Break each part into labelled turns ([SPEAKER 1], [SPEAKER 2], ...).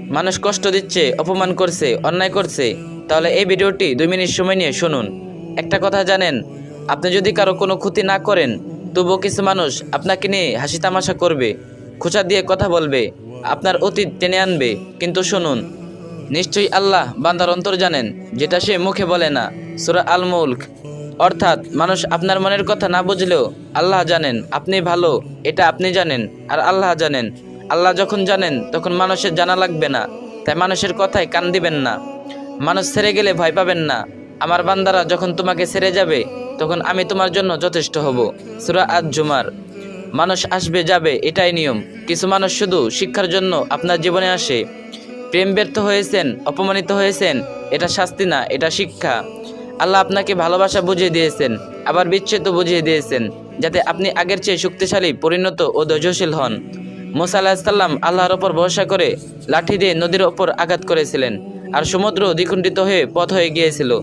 [SPEAKER 1] মানুষ কষ্ট দিচ্ছে, অপমান করছে, অন্যায় করছে, তাহলে এই ভিডিওটি 2 মিনিট সময় নিয়ে শুনুন। একটা কথা জানেন, আপনি যদি কারো কোনো ক্ষতি না করেন, তবুও কিছু মানুষ আপনাকে নিয়ে হাসি তামাশা করবে, খোঁচা দিয়ে কথা বলবে, আপনার অতীত টেনে আনবে। কিন্তু শুনুন, নিশ্চয়ই আল্লাহ বান্দার অন্তর জানেন, যেটা সে মুখে বলে না। সূরা আল মুলক। অর্থাৎ মানুষ আপনার মনের কথা না বুঝলেও আল্লাহ জানেন আপনি ভালো, এটা আপনি জানেন আর আল্লাহ জানেন। আল্লাহ যখন জানেন তখন মানুষের জানা লাগবে না, তাই মানুষের কথায় কান দিবেন না। মানুষ ছেড়ে গেলে ভয় পাবেন না, আমার বান্দারা যখন তোমাকে ছেড়ে যাবে তখন আমি তোমার জন্য যথেষ্ট হব। সূরা আজ-জুমার। মানুষ আসবে যাবে, এটাই নিয়ম। কিছু মানুষ শুধু শিক্ষার জন্য আপনার জীবনে আসে। প্রেম ব্যর্থ হয়েছেন, অপমানিত হয়েছেন, এটা শাস্তি না, এটা শিক্ষা। আল্লাহ আপনাকে ভালোবাসা বুঝিয়ে দিয়েছেন, আবার বিচ্ছেদ বুঝিয়ে দিয়েছেন, যাতে আপনি আগের চেয়ে শক্তিশালী, পরিণত ও ধৈর্যশীল হন। মুসা আলাইহিস সালাম আল্লাহর ওপর ভরসা করে লাঠি দিয়ে নদীর ওপর আঘাত করেছিলেন, আর সমুদ্র দ্বিখণ্ডিত হয়ে পথ হয়ে গিয়েছিল।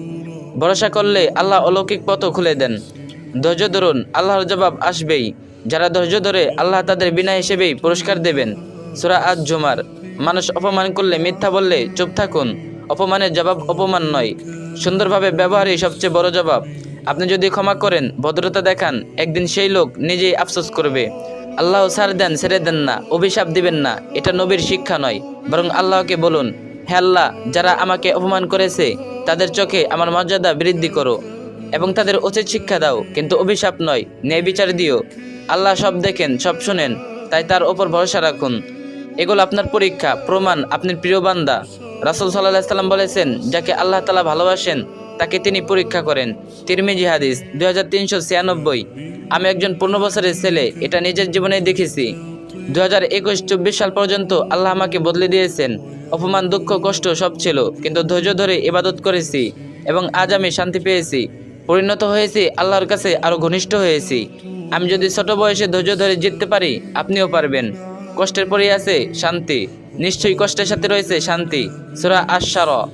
[SPEAKER 1] ভরসা করলে আল্লাহ অলৌকিক পথও খুলে দেন। ধৈর্য ধরুন, আল্লাহর জবাব আসবেই। যারা ধৈর্য ধরে আল্লাহ তাদের বিনা হিসেবেই পুরস্কার দেবেন। সূরা আজ-জুমার। মানুষ অপমান করলে, মিথ্যা বললে চুপ থাকুন। অপমানের জবাব অপমান নয়, সুন্দরভাবে ব্যবহারই সবচেয়ে বড় জবাব। আপনি যদি ক্ষমা করেন, ভদ্রতা দেখান, একদিন সেই লোক নিজেই আফসোস করবে। আল্লাহ ছাড় দেন, ছেড়ে দেন না, অভিশাপ দিবেন না, এটা নবীর শিক্ষা নয়। বরং আল্লাহকে বলুন, হে আল্লাহ, যারা আমাকে অপমান করেছে তাদের চোখে আমার মর্যাদা বৃদ্ধি করো এবং তাদের উচিত শিক্ষা দাও, কিন্তু অভিশাপ নয়, ন্যায় বিচার দিও। আল্লাহ সব দেখেন, সব শোনেন, তাই তার ওপর ভরসা রাখুন। এগুলো আপনার পরীক্ষা, প্রমাণ আপনার প্রিয় বান্দা। রাসূল সাল্লাল্লাহু আলাইহি সাল্লাম বলেছেন, যাকে আল্লাহ তাআলা ভালোবাসেন তাকে তিনি পরীক্ষা করেন। তিরমিজি হাদিস 2396। আমি একজন 15 বছরের ছেলে, এটা নিজের জীবনে দেখেছি। 2021-24 সাল পর্যন্ত আল্লাহ আমাকে বদলে দিয়েছেন। অপমান, দুঃখ, কষ্ট সব ছিল, কিন্তু ধৈর্য ধরে ইবাদত করেছি এবং আজ আমি শান্তি পেয়েছি। পরিণত হয়েছি, আল্লাহর কাছে আরও ঘনিষ্ঠ হয়েছি। আমি যদি ছোট বয়সে ধৈর্য ধরে জিততে পারি, আপনিও পারবেন। কষ্টের পরেই আছে শান্তি, নিশ্চয়ই কষ্টের সাথে রয়েছে শান্তি। সূরা আশ-শারা।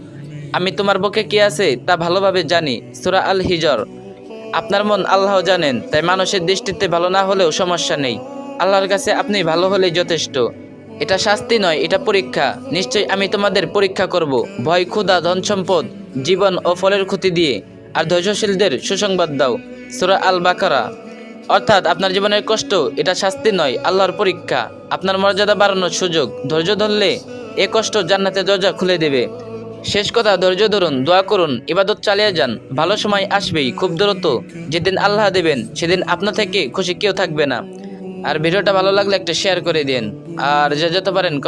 [SPEAKER 1] আমি তোমার বুকে কি আছে তা ভালোভাবে জানি। সূরা আল হিজর। আপনার মন আল্লাহ জানেন, তাই মানুষের দৃষ্টিতে ভালো না হলেও সমস্যা নেই। আল্লাহর কাছে আপনি ভালো হলেই যথেষ্ট। এটা শাস্তি নয়, এটা পরীক্ষা। নিশ্চয়ই আমি তোমাদের পরীক্ষা করব, ভয়, ক্ষুধা, ধন সম্পদ, জীবন ও ফলের ক্ষতি দিয়ে, আর ধৈর্যশীলদের সুসংবাদ দাও। সূরা আল বাকারা। অর্থাৎ আপনার জীবনের কষ্ট এটা শাস্তি নয়, আল্লাহর পরীক্ষা, আপনার মর্যাদা বাড়ানোর সুযোগ। ধৈর্য ধরলে এ কষ্ট জান্নাতের দরজা খুলে দেবে। শেষ কথা, ধৈর্য ধরুন, দোয়া করুন, ইবাদত চালিয়ে যান। ভালো সময় আসবেই, খুব দ্রুত। যেদিন আল্লাহ দেবেন সেদিন আপনা থেকে খুশি কেউ থাকবে না। আর ভিডিওটা ভালো লাগলে একটা শেয়ার করে দিন, আর যে যেতে পারেন